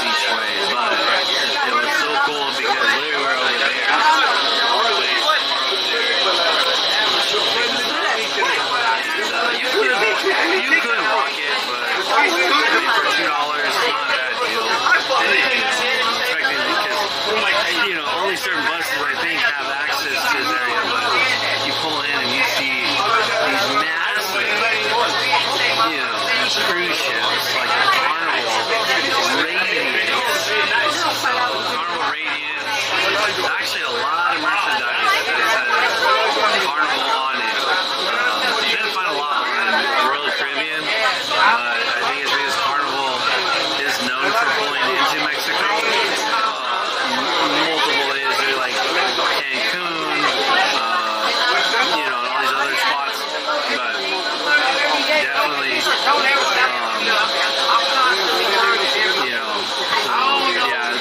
each way, but it was so cool because we were over there. You could walk it, but I mean, for $2, not a bad deal. Expecting because, you know, only certain buses I think have access to this area, but you pull in and you see these massive, you know, cruise ships like the Carnival Radiance. Carnival Radiance. There's actually a lot of merchandise that has Carnival on it. You didn't find a lot on Royal Caribbean, but I think it's because Carnival is known for pulling into Mexico. Multiple is they're like Cancun, you know, and all these other spots, but definitely, you know, yeah,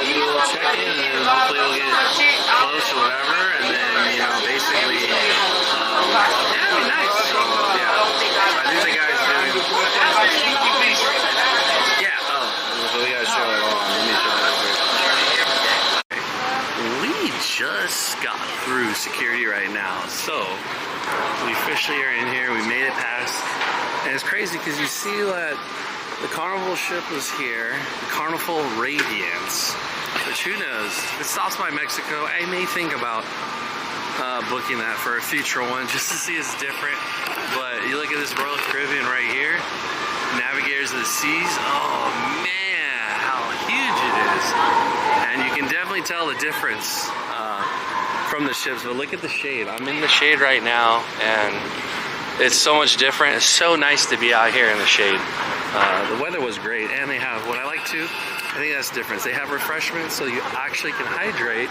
we will check in and hopefully we'll get close or whatever, and then, you know, basically, yeah, it'd be nice. So, yeah, I think the guy's doing, yeah, so we gotta show it on. Let me show it over. We just got through security right now, so we officially are in here. We made it past, and it's crazy because you see that the Carnival ship was here, the Carnival Radiance, which who knows, if it stops by Mexico, I may think about booking that for a future one just to see it's different. But you look at this Royal Caribbean right here, Navigators of the Seas. Oh man, how huge it is, and you can definitely tell the difference from the ships. But look at the shade. I'm in the shade right now, and it's so much different. It's so nice to be out here in the shade. The weather was great, and they have what I like too. I think that's the difference. They have refreshments, so you actually can hydrate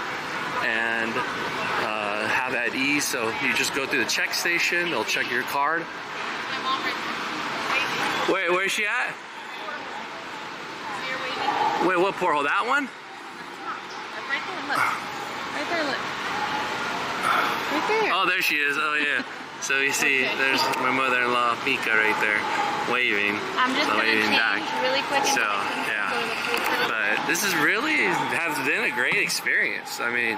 and have at ease. So you just go through the check station. They'll check your card. Wait, where's she at? Wait, what porthole? That one? Right there, look. Right there, look. Right there. Oh, there she is. Oh, yeah. So you see, there's my mother-in-law, Mika, right there, waving. I'm just going to change back. really quick. So, yeah. But this is really, has been a great experience. I mean,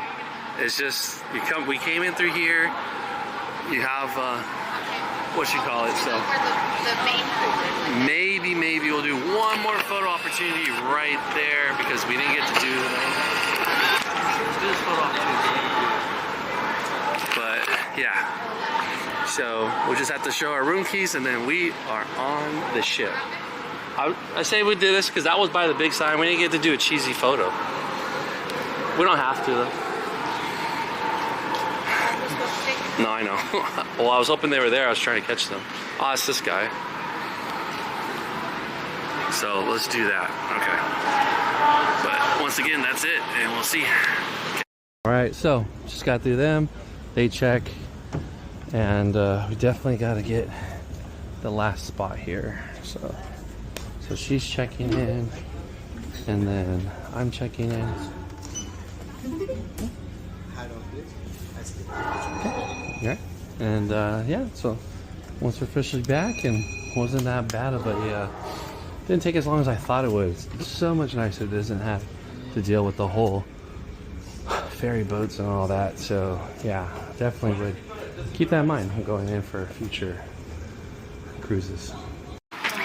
it's just, we came in through here, you have, what you call it, so. Maybe we'll do one more photo opportunity right there because we didn't get to do this photo opportunity. But, yeah. So we'll just have to show our room keys and then we are on the ship. I say we did this because that was by the big sign. We didn't get to do a cheesy photo. We don't have to though. No, I know. Well, I was hoping they were there. I was trying to catch them. Oh, it's this guy. So let's do that. Okay. But once again, that's it, and we'll see. All right, so just got through them. They check. And we definitely got to get the last spot here. So she's checking in, and then I'm checking in. Okay. Yeah. And yeah. So once we're officially back, and wasn't that bad of a. Didn't take as long as I thought it would. It's so much nicer. It doesn't have to deal with the whole ferry boats and all that. So yeah, definitely would. Keep that in mind when going in for future cruises.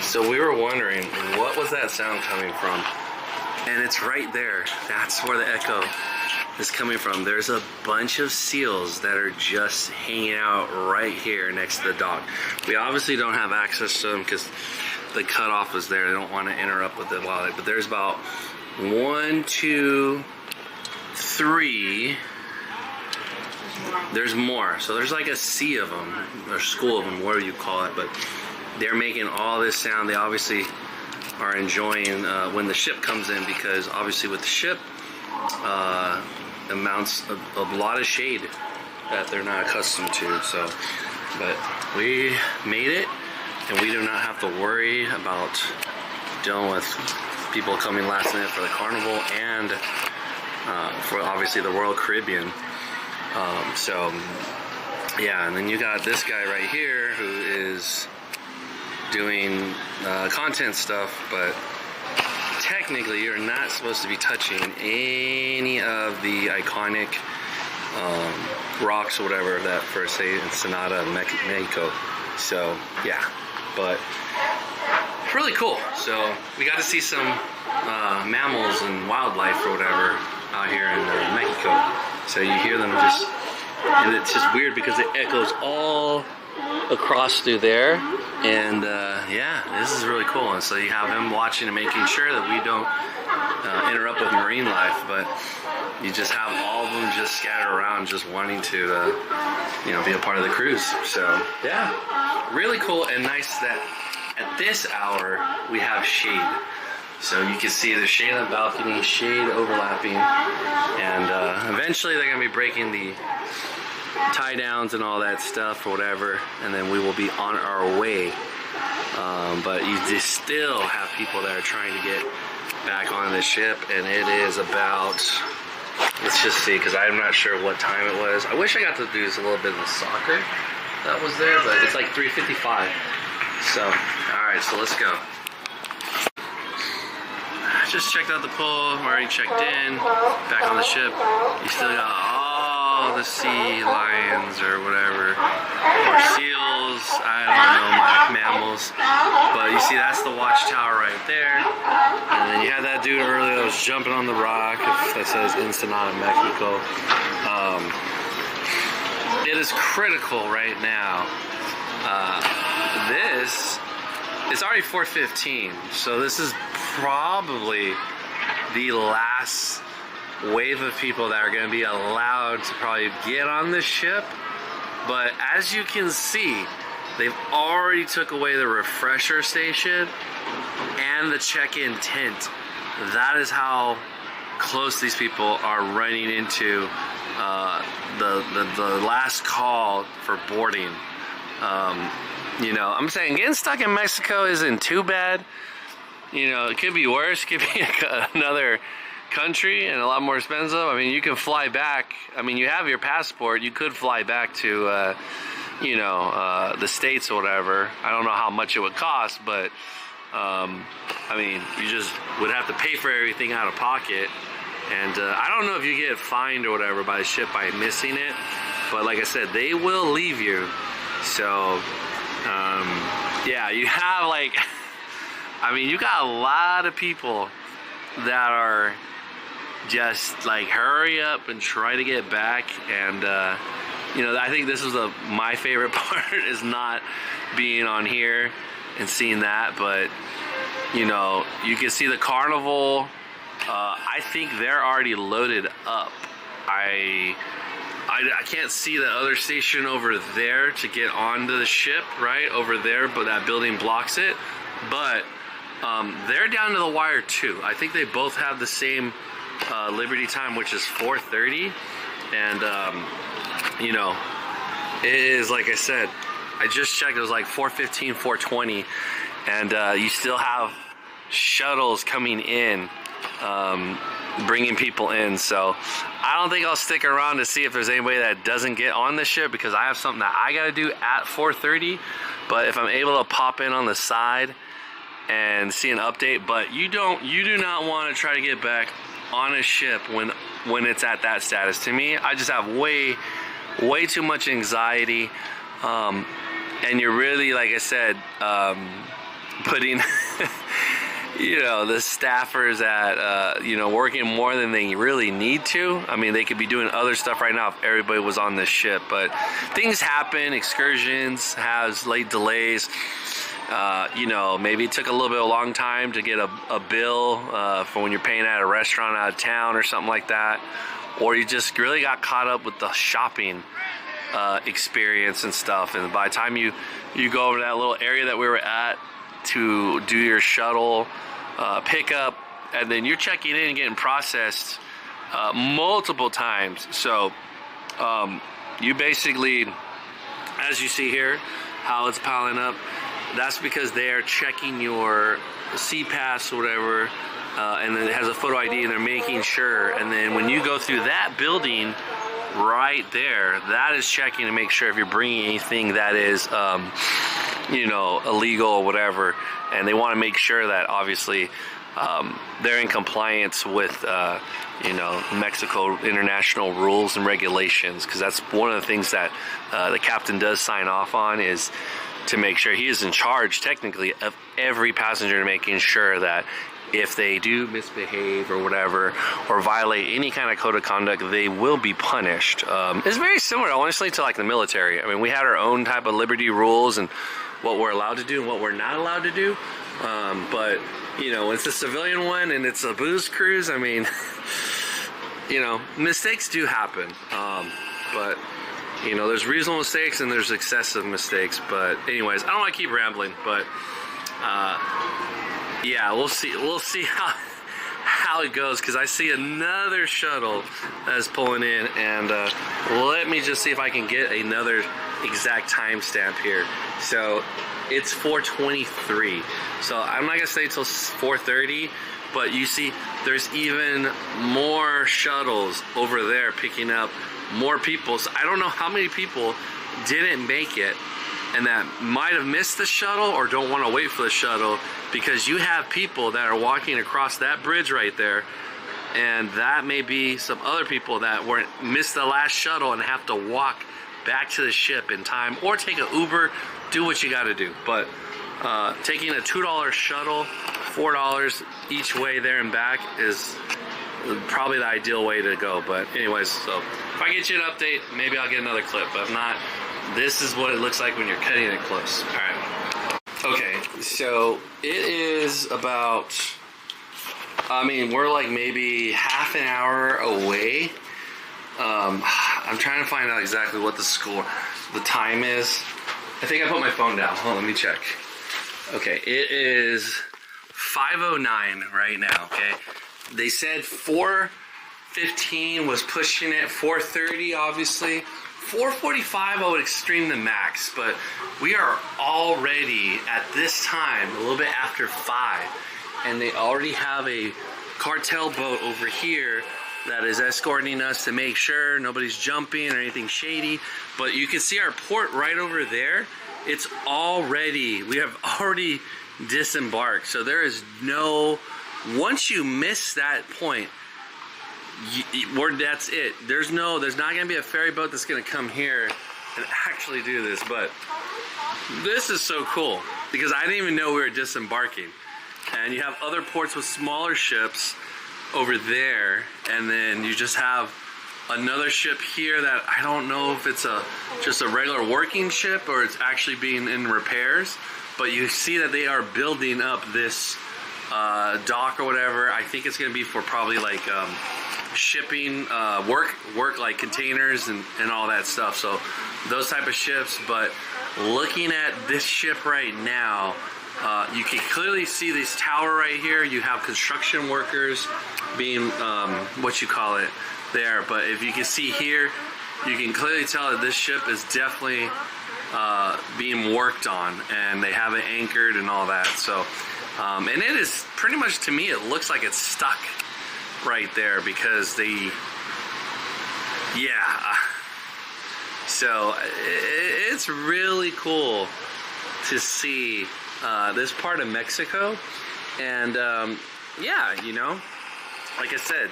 So we were wondering, what was that sound coming from? And it's right there. That's where the echo is coming from. There's a bunch of seals that are just hanging out right here next to the dock. We obviously don't have access to them because the cutoff is there. They don't want to interrupt with it while but there's about 1, 2, 3. There's more. So there's like a sea of them, or school of them, whatever you call it, but they're making all this sound. They obviously are enjoying when the ship comes in, because obviously with the ship amounts a lot of shade that they're not accustomed to. So, but we made it, and we do not have to worry about dealing with people coming last minute for the Carnival and for obviously the Royal Caribbean. So yeah, and then you got this guy right here who is doing content stuff, but technically you're not supposed to be touching any of the iconic rocks or whatever that for, say, Ensenada, Mexico. So yeah, but really cool. So we got to see some mammals and wildlife or whatever out here in Mexico. So you hear them just, and it's just weird because it echoes all across through there. And yeah, this is really cool. And so you have him watching and making sure that we don't interrupt with marine life, but you just have all of them just scattered around, just wanting to, you know, be a part of the cruise. So yeah, really cool and nice that at this hour we have shade. So you can see the shade on the balcony, shade overlapping, and eventually they're gonna be breaking the tie downs and all that stuff or whatever, and then we will be on our way. But you just still have people that are trying to get back on the ship, and it is about, let's just see, because I'm not sure what time it was. I wish I got to do a little bit of the soccer that was there, but it's like 3:55. So, alright, so let's go. Just checked out the pool, already checked in, back on the ship. You still got all the sea lions or whatever, or seals, I don't know, my mammals. But you see, that's the watchtower right there. And then you had that dude earlier that was jumping on the rock that says Ensenada, Mexico. It is critical right now. This, it's already 4:15, so this is probably the last wave of people that are going to be allowed to probably get on this ship. But as you can see, they've already took away the refresher station and the check-in tent. That is how close these people are running into the last call for boarding. You know, I'm saying getting stuck in Mexico isn't too bad. You know, it could be worse. It could be another country and a lot more expensive. I mean, you can fly back. I mean, you have your passport. You could fly back to, you know, the States or whatever. I don't know how much it would cost, but, I mean, you just would have to pay for everything out of pocket. And I don't know if you get fined or whatever by the ship by missing it. But like I said, they will leave you. So, yeah, you have like, I mean, you got a lot of people that are just like hurry up and try to get back. And, you know, I think this is my favorite part is not being on here and seeing that. But, you know, you can see the Carnival. I think they're already loaded up. I can't see the other station over there to get onto the ship, right over there, but that building blocks it. But they're down to the wire too. I think they both have the same Liberty time, which is 4:30. And you know, it is, like I said, I just checked, it was like 4:15, 4:20, and you still have shuttles coming in, bringing people in. So I don't think I'll stick around to see if there's anybody that doesn't get on the ship, because I have something that I gotta do at 4:30. But if I'm able to pop in on the side and see an update, but you do not want to try to get back on a ship when it's at that status. To me, I just have way too much anxiety, and you're really, like I said, putting you know, the staffers at, you know, working more than they really need to. I mean, they could be doing other stuff right now if everybody was on this ship, but things happen. Excursions has late delays. You know, maybe it took a little bit of a long time to get a bill for when you're paying at a restaurant out of town or something like that. Or you just really got caught up with the shopping experience and stuff. And by the time you go over that little area that we were at to do your shuttle pickup, and then you're checking in and getting processed multiple times. So you basically, as you see here, how it's piling up, that's because they are checking your C-Pass or whatever, and then it has a photo ID, and they're making sure. And then when you go through that building right there, that is checking to make sure if you're bringing anything that is you know, illegal or whatever, and they want to make sure that obviously they're in compliance with you know, Mexico international rules and regulations, because that's one of the things that the captain does sign off on, is to make sure he is in charge technically of every passenger, making sure that if they do misbehave or whatever, or violate any kind of code of conduct, they will be punished. It's very similar, honestly, to like the military. I mean, we had our own type of liberty rules and what we're allowed to do and what we're not allowed to do. But, you know, it's a civilian one and it's a booze cruise. I mean, you know, mistakes do happen. But, you know, there's reasonable mistakes and there's excessive mistakes. But anyways, I don't want to keep rambling, but yeah, we'll see how it goes, because I see another shuttle that's pulling in, and let me just see if I can get another exact timestamp here. So it's 4:23, so I'm not gonna stay till 4:30, but you see there's even more shuttles over there picking up more people. So I don't know how many people didn't make it and that might have missed the shuttle or don't want to wait for the shuttle, because you have people that are walking across that bridge right there, and that may be some other people that missed the last shuttle and have to walk back to the ship in time, or take an Uber, do what you got to do. But taking a $2 shuttle, $4 each way there and back, is probably the ideal way to go. But anyways, so if I get you an update, maybe I'll get another clip, but if not, this is what it looks like when you're cutting it close. All right. Okay, so it is about, I mean, we're like maybe half an hour away. I'm trying to find out exactly what the time is. I think I put my phone down. Hold on, let me check. Okay, it is 5:09 right now, okay? They said 4:15 was pushing it, 4:30 obviously. 4:45 I would extreme the max, but we are already at this time a little bit after 5, and they already have a cartel boat over here that is escorting us to make sure nobody's jumping or anything shady. But you can see our port right over there. It's already, we have already disembarked, so there is no, once you miss that point, that's it. There's not going to be a ferry boat that's going to come here and actually do this. But this is so cool, because I didn't even know we were disembarking. And you have other ports with smaller ships over there, and then you just have another ship here that I don't know if it's just a regular working ship or it's actually being in repairs. But you see that they are building up this dock or whatever. I think it's going to be for probably like shipping work like containers and all that stuff, so those type of ships. But looking at this ship right now, you can clearly see this tower right here. You have construction workers being what you call it there, but if you can see here, you can clearly tell that this ship is definitely being worked on, and they have it anchored and all that. So and it is pretty much, to me, it looks like it's stuck right there, because so it's really cool to see this part of Mexico. And yeah, you know, like I said,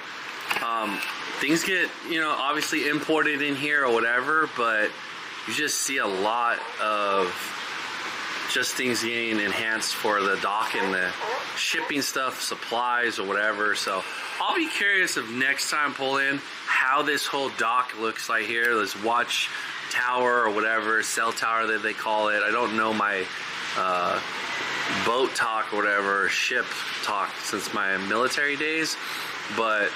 things get, you know, obviously imported in here or whatever, but you just see a lot of just things getting enhanced for the dock and the shipping stuff, supplies or whatever. So I'll be curious if next time pull in how this whole dock looks like here, this watch tower or whatever, cell tower that they call it. I don't know my boat talk or whatever, ship talk since my military days, but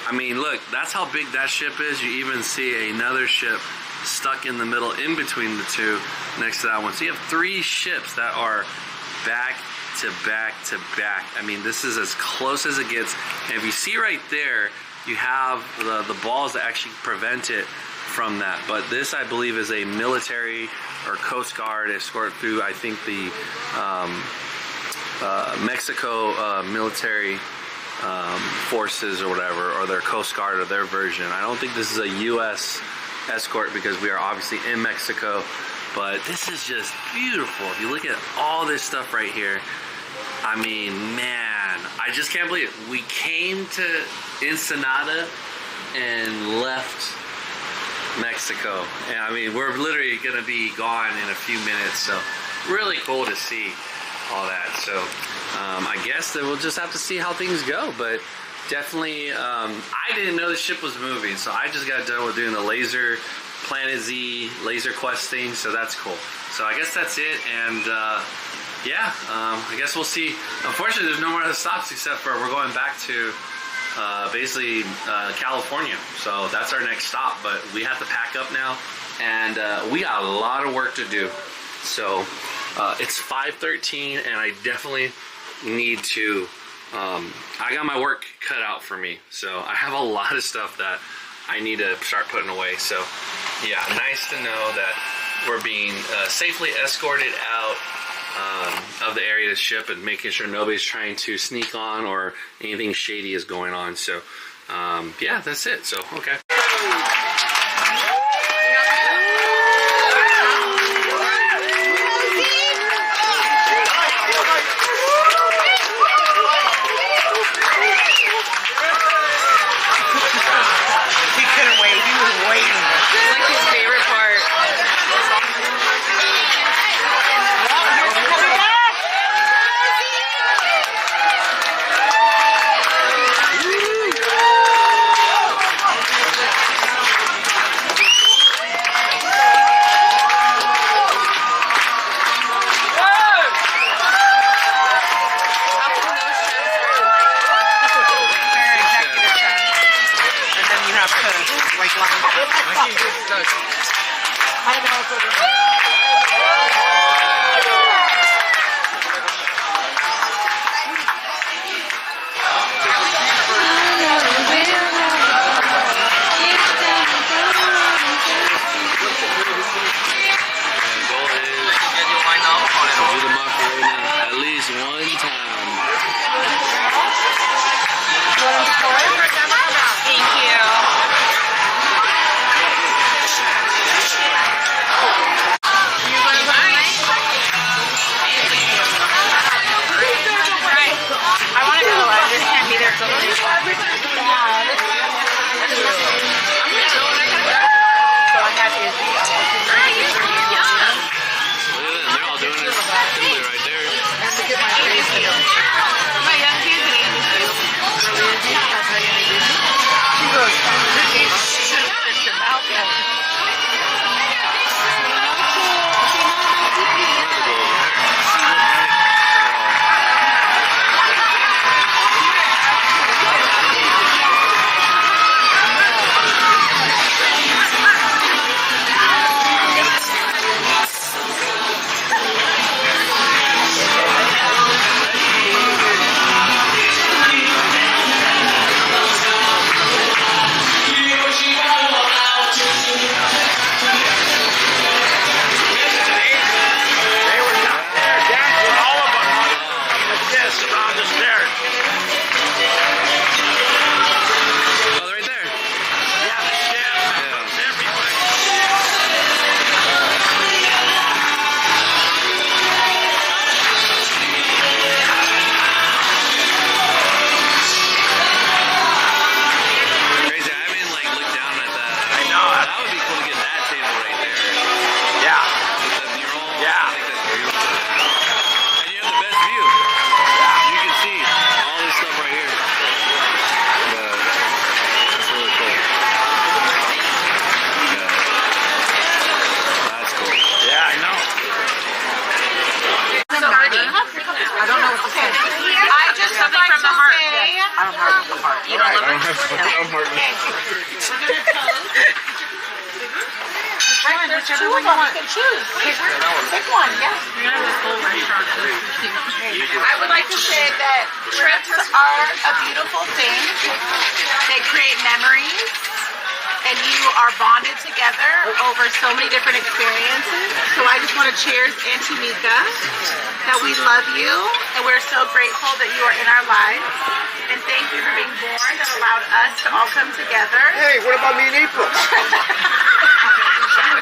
I mean, look, that's how big that ship is. You even see another ship stuck in the middle in between the two next to that one. So you have 3 ships that are back to back to back. I mean, this is as close as it gets. And if you see right there, you have the balls that actually prevent it from that. But this, I believe, is a military or Coast Guard escort through, I think, the Mexico military forces or whatever, or their Coast Guard or their version. I don't think this is a U.S. escort, because we are obviously in Mexico. But this is just beautiful. If you look at all this stuff right here, I mean, man, I just can't believe it. We came to Ensenada and left Mexico. And I mean, we're literally gonna be gone in a few minutes, so really cool to see all that. So I guess that we'll just have to see how things go, but definitely I didn't know the ship was moving, so I just got done with doing the laser Planet Z laser quest thing, so that's cool. So I guess that's it, and yeah, I guess we'll see. Unfortunately, there's no more other stops except for we're going back to basically California, so that's our next stop. But we have to pack up now, and we got a lot of work to do. So it's 5:13, and I definitely need to. I got my work cut out for me, so I have a lot of stuff that I need to start putting away. So yeah, nice to know that we're being safely escorted out of the area of the ship and making sure nobody's trying to sneak on or anything shady is going on. So yeah, that's it. So okay. Whichever one you want. You can choose. Pick one, yeah. I would like to say that trips are a beautiful thing. They create memories, and you are bonded together over so many different experiences. So I just want to cheers Auntie Mika, that we love you, and we're so grateful that you are in our lives. And thank you for being born that allowed us to all come together. Hey, what about me in April?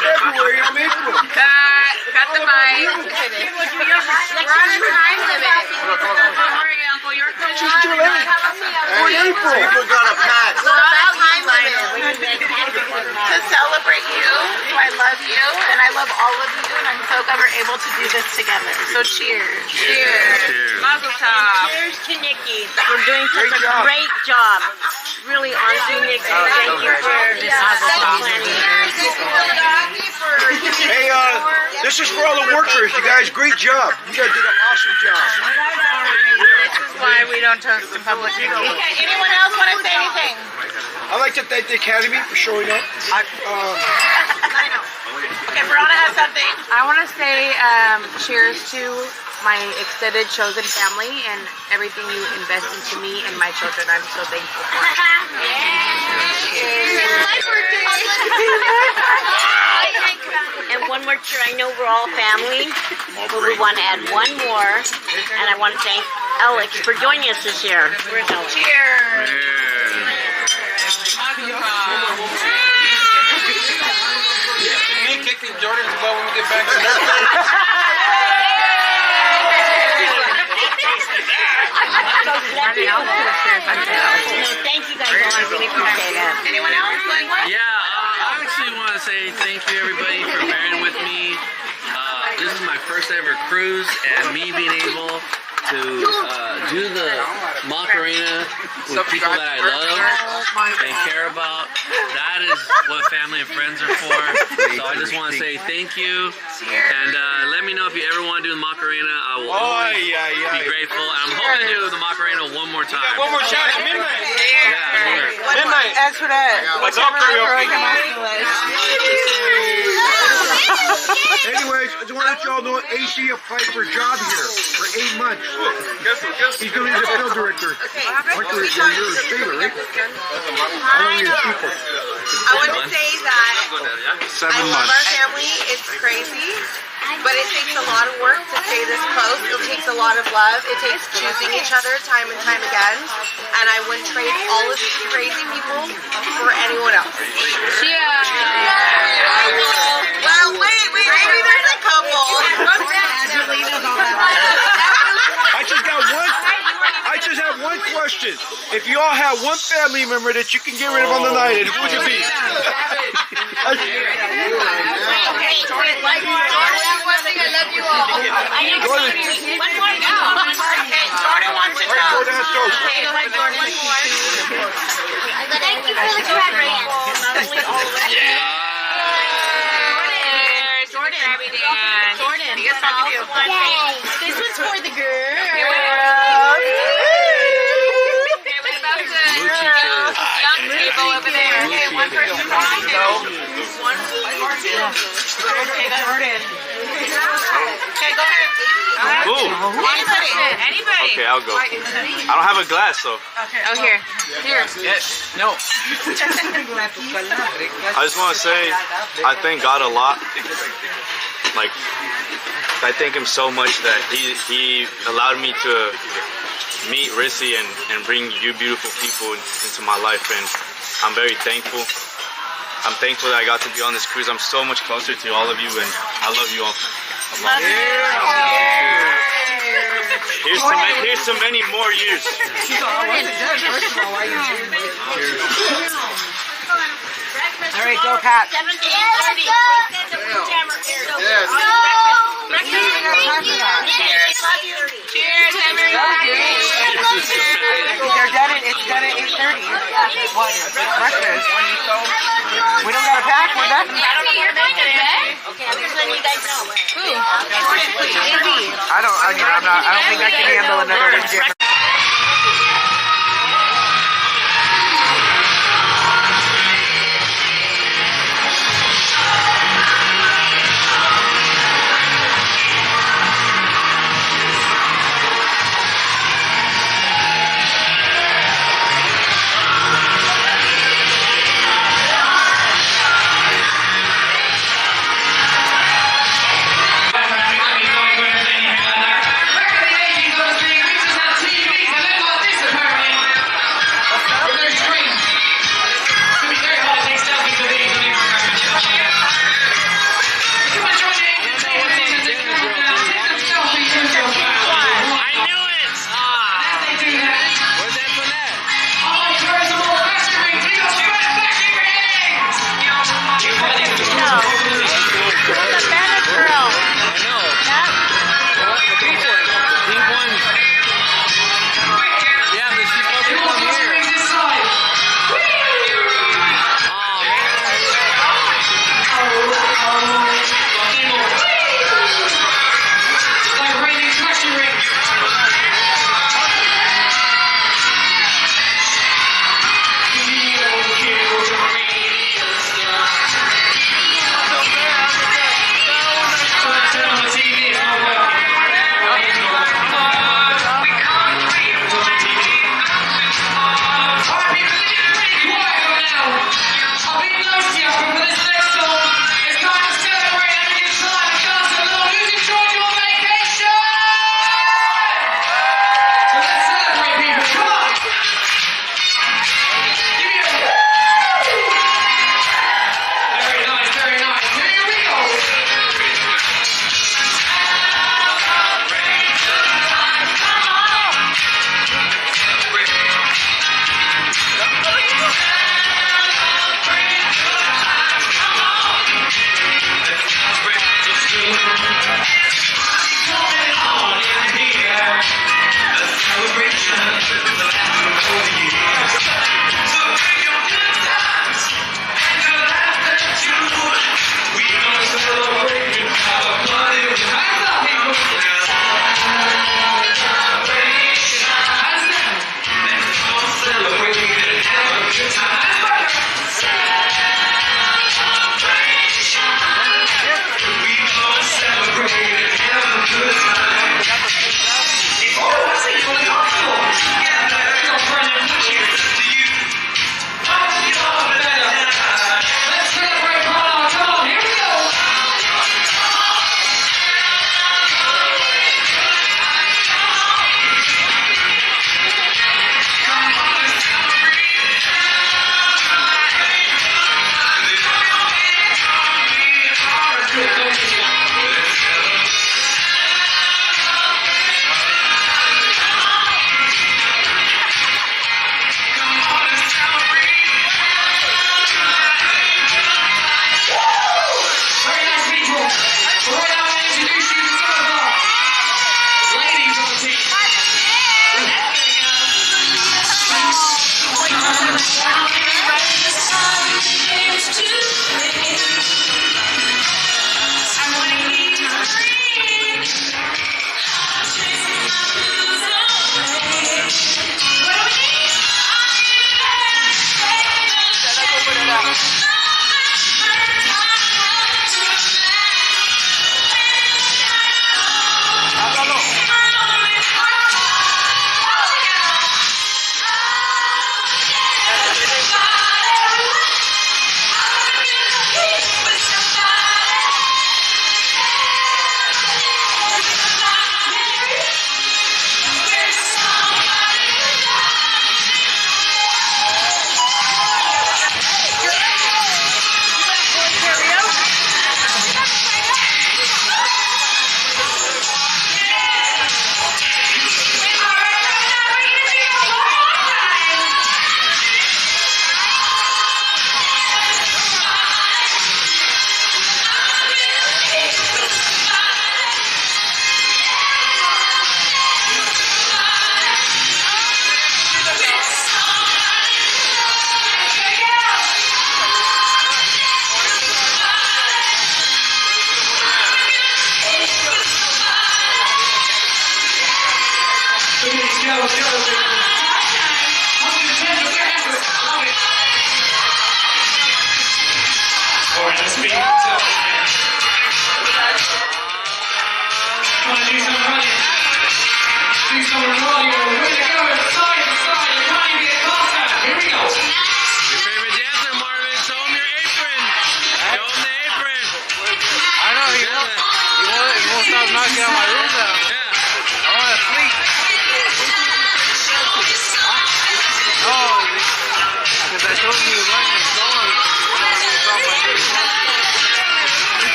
February, I'm April. Cut the bite. We're on a time limit. Don't worry, Uncle. You're cool. People got a pass. We're on a time limit to celebrate you. I love you, and I love all of you, and I'm so glad we're able to do this together. So cheers. Cheers. Mazel tov. Cheers to Nikki for doing such a great job. Really, honestly, Nikki, thank you for planning. Hey, this is for all the workers. You guys, great job. You guys did an awesome job. This is why we don't toast in public. Okay, anyone else want to say anything? I'd like to thank the Academy for showing up. Okay, Verona has something. I want to say cheers to my extended chosen family and everything you invest into me and my children. I'm so thankful for it. My birthday. And one more cheer. I know we're all family, but we want to add one more. And I want to thank Alex for joining us this year. Where's Alex? Cheers. Me kicking Jordan's butt when we get back to Thank you guys all. I really appreciate it. Anyone else? Yeah, I actually want to say thank you everybody for bearing with me. This is my first ever cruise, and me being able to do the Macarena with people that I love and care about. That is what family and friends are for. So I just want to say thank you, and let me know if you ever want to do the Macarena. I will always be grateful. And I'm hoping to do the Macarena one more time. one more shot at midnight. Yeah, Midnight. As for that, What's up, karaoke? Anyways, I just want to let y'all know AC applied for a job here for 8 months. He's going to be the field director. You're a sailor, right? How long are you people? I want to say that 7 I love months. our family. It's crazy, but it takes a lot of work to stay this close. It takes a lot of love. It takes choosing each other time and time again. And I wouldn't trade all of these crazy people for anyone else. Yeah. Well, wait. Maybe there's a couple. I just have one question. If you all have one family member that you can get rid of on the night, who would it be? Jordan, one thing, I love you all. Jordan. Jordan wants to know. Jordan has toast. Thank you for the crab ranch. Jordan, he gets something to do. This one's for the girl. Young table over there. Okay, one person wants to go. Okay, go ahead. Ooh. One person. Anybody. Okay, I'll go. I don't have a glass, so. Oh, here. No. I just want to say I thank God a lot. Like, I thank him so much that he allowed me to meet Rissy and bring you beautiful people into my life, and I'm very thankful. I'm thankful that I got to be on this cruise. I'm so much closer to all of you, and I love you all. Here's to many more years. All right, go, Pat. Cheers, everybody. It's done at 8:30. What? Breakfast. We don't got a pack. We're done. Okay, I'm just letting you guys know. I don't think I can handle another weekend. Recommendations of the street reaches out to you.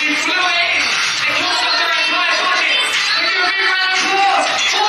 Influencing, it costs up their entire pockets. Give you a big round of applause.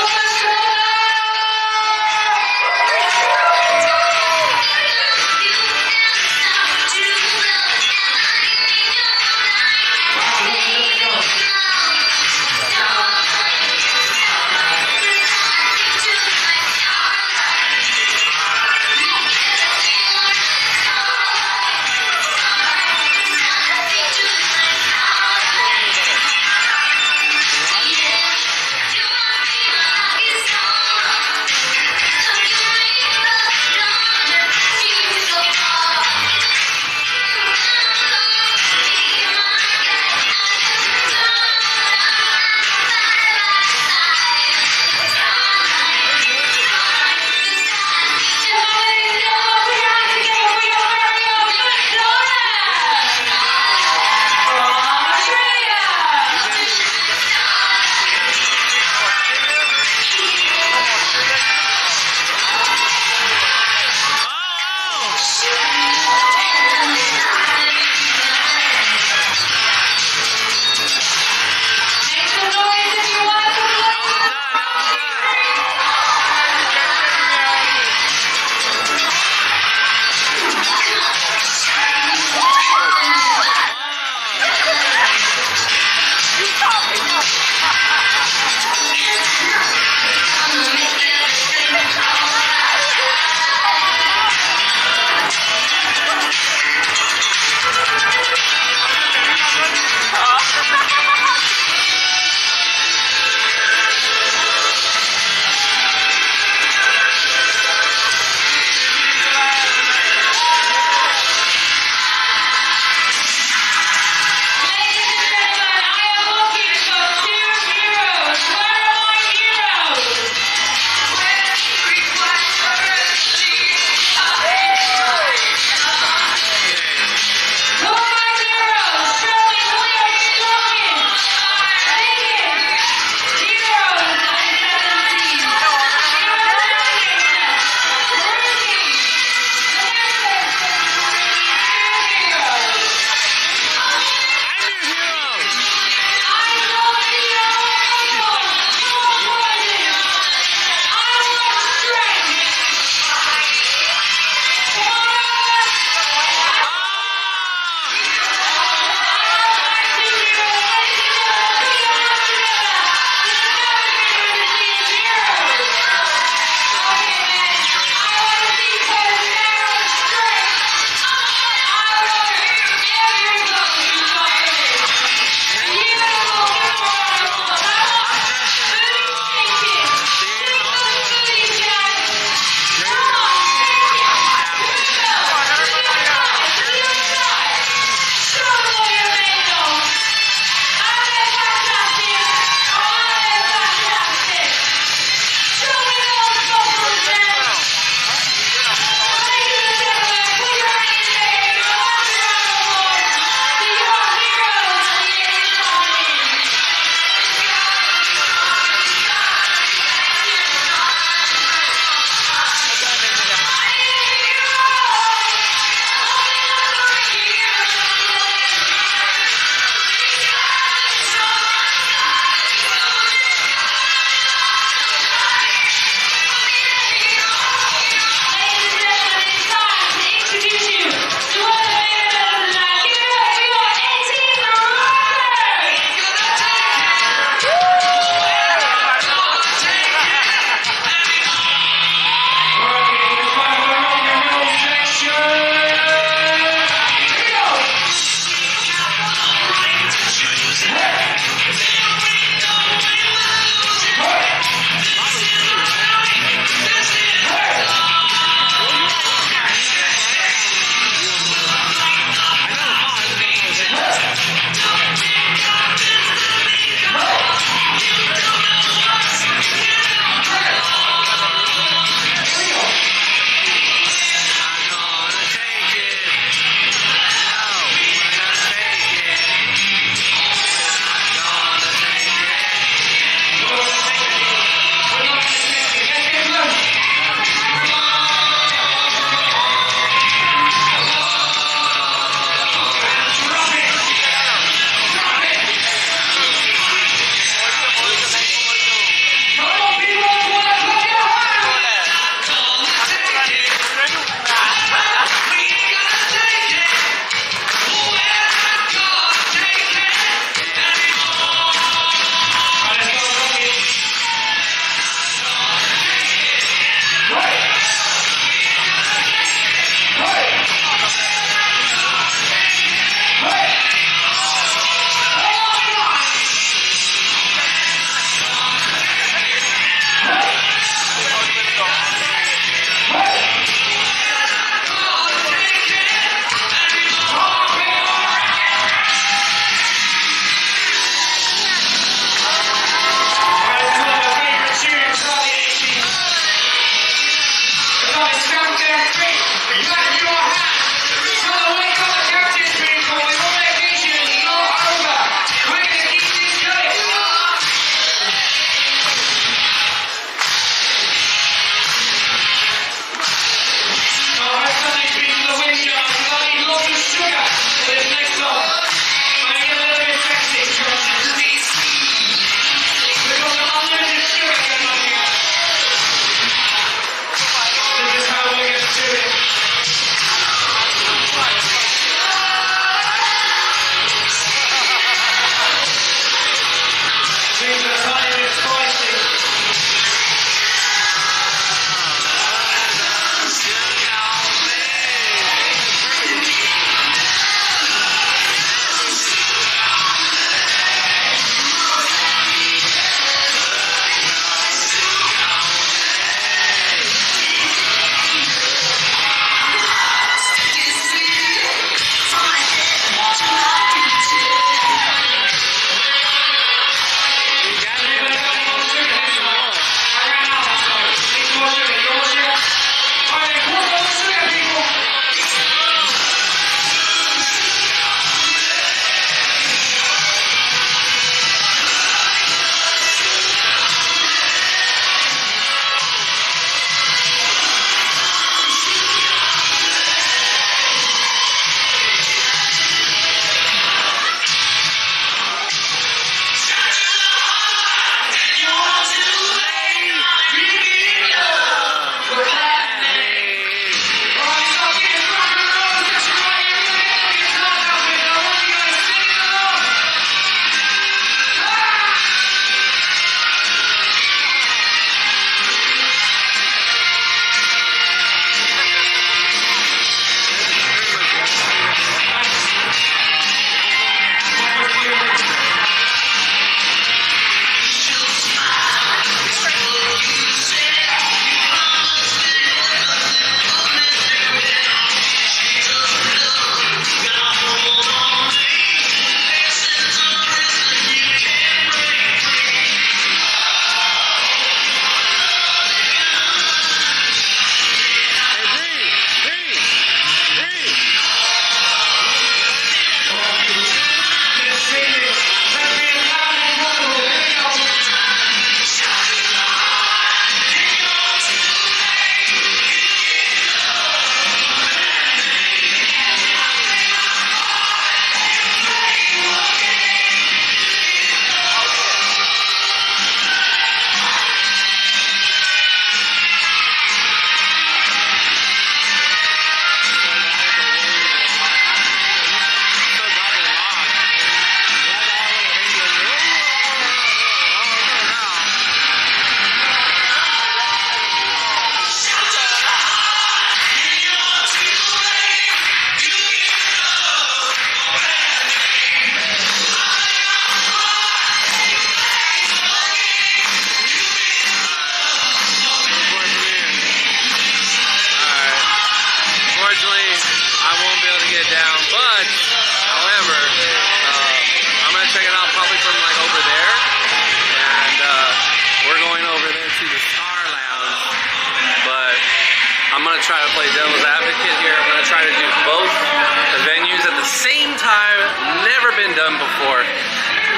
try to play devil's advocate here. I'm gonna try to do both the venues at the same time. Never been done before.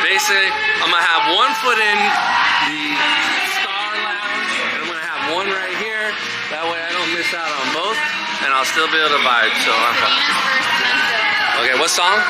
Basically, I'm gonna have one foot in the Star Lounge, and I'm gonna have one right here. That way I don't miss out on both, and I'll still be able to vibe, so I'm fine. Okay, what song?